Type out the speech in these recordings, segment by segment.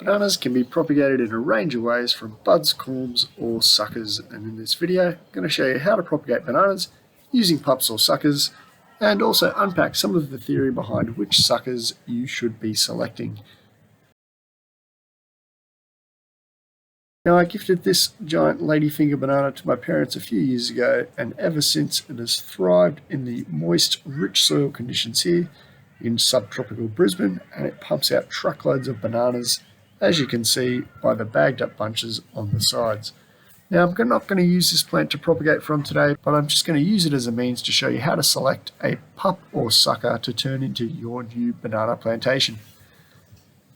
Bananas can be propagated in a range of ways from buds, corms or suckers, and in this video I'm going to show you how to propagate bananas using pups or suckers, and also unpack some of the theory behind which suckers you should be selecting. Now, I gifted this giant ladyfinger banana to my parents a few years ago, and ever since it has thrived in the moist, rich soil conditions here in subtropical Brisbane, and it pumps out truckloads of bananas, as you can see by the bagged up bunches on the sides. Now, I'm not going to use this plant to propagate from today, but I'm just going to use it as a means to show you how to select a pup or sucker to turn into your new banana plantation.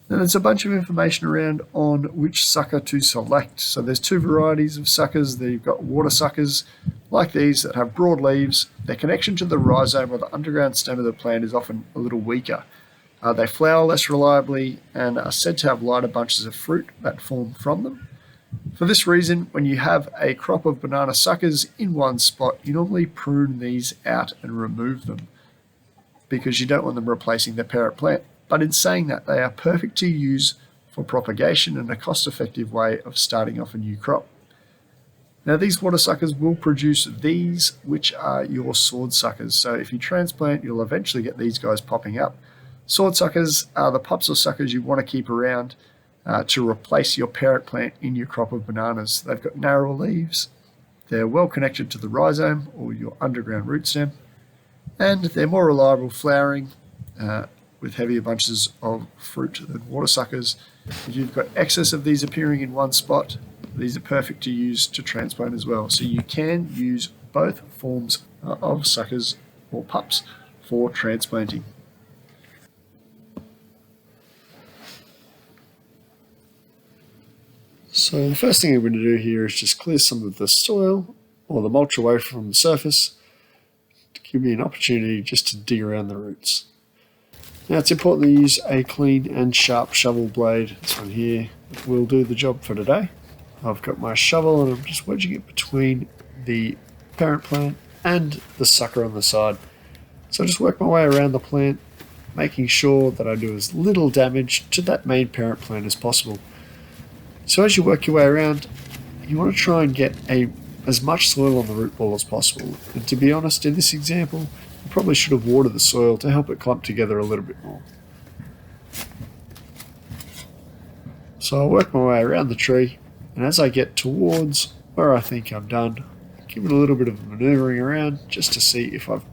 Now, there's a bunch of information around on which sucker to select. So there's two varieties of suckers. You've got water suckers like these that have broad leaves. Their connection to the rhizome or the underground stem of the plant is often a little weaker. They flower less reliably and are said to have lighter bunches of fruit that form from them. For this reason, when you have a crop of banana suckers in one spot, you normally prune these out and remove them because you don't want them replacing the parent plant. But in saying that, they are perfect to use for propagation and a cost-effective way of starting off a new crop. Now, these water suckers will produce these, which are your sword suckers. So if you transplant, you'll eventually get these guys popping up. Sword suckers are the pups or suckers you want to keep around to replace your parent plant in your crop of bananas. They've got narrow leaves, they're well connected to the rhizome or your underground root stem, and they're more reliable flowering with heavier bunches of fruit than water suckers. If you've got excess of these appearing in one spot, these are perfect to use to transplant as well. So you can use both forms of suckers or pups for transplanting. So the first thing I'm going to do here is just clear some of the soil or the mulch away from the surface to give me an opportunity just to dig around the roots. Now, it's important to use a clean and sharp shovel blade. This one here will do the job for today. I've got my shovel and I'm just wedging it between the parent plant and the sucker on the side. So I just work my way around the plant, making sure that I do as little damage to that main parent plant as possible. So as you work your way around, you want to try and get as much soil on the root ball as possible. And to be honest, in this example, you probably should have watered the soil to help it clump together a little bit more. So I'll work my way around the tree, and as I get towards where I think I'm done, give it a little bit of maneuvering around just to see if I've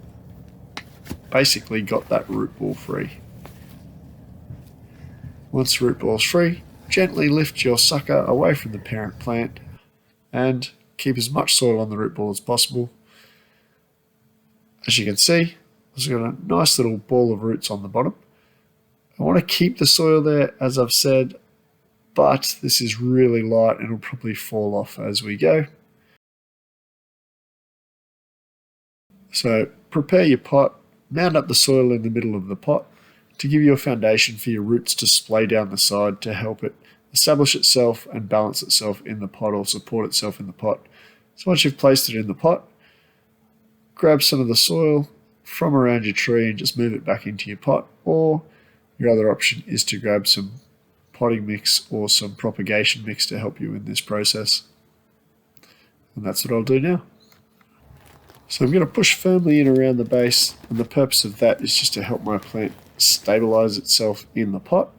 basically got that root ball free. Once the root ball's free, gently lift your sucker away from the parent plant and keep as much soil on the root ball as possible. As you can see, I've got a nice little ball of roots on the bottom. I want to keep the soil there, as I've said, but this is really light and it'll probably fall off as we go. So prepare your pot, mound up the soil in the middle of the pot to give you a foundation for your roots to splay down the side to help it establish itself and balance itself in the pot or support itself in the pot. So once you've placed it in the pot, grab some of the soil from around your tree and just move it back into your pot, or your other option is to grab some potting mix or some propagation mix to help you in this process. And that's what I'll do now. So I'm going to push firmly in around the base, and the purpose of that is just to help my plant stabilize itself in the pot.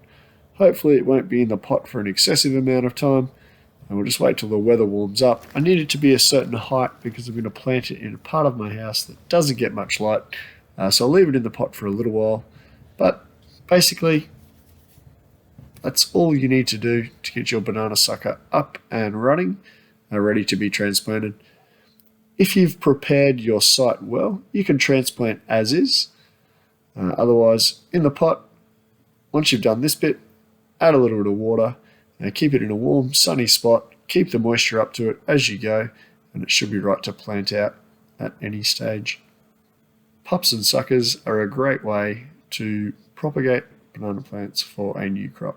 Hopefully it won't be in the pot for an excessive amount of time, and we'll just wait till the weather warms up. I need it to be a certain height because I'm going to plant it in a part of my house that doesn't get much light, so I'll leave it in the pot for a little while. But basically, that's all you need to do to get your banana sucker up and running, ready to be transplanted. If you've prepared your site well, you can transplant as is. Otherwise, in the pot, once you've done this bit, add a little bit of water, keep it in a warm, sunny spot, keep the moisture up to it as you go, and it should be right to plant out at any stage. Pups and suckers are a great way to propagate banana plants for a new crop.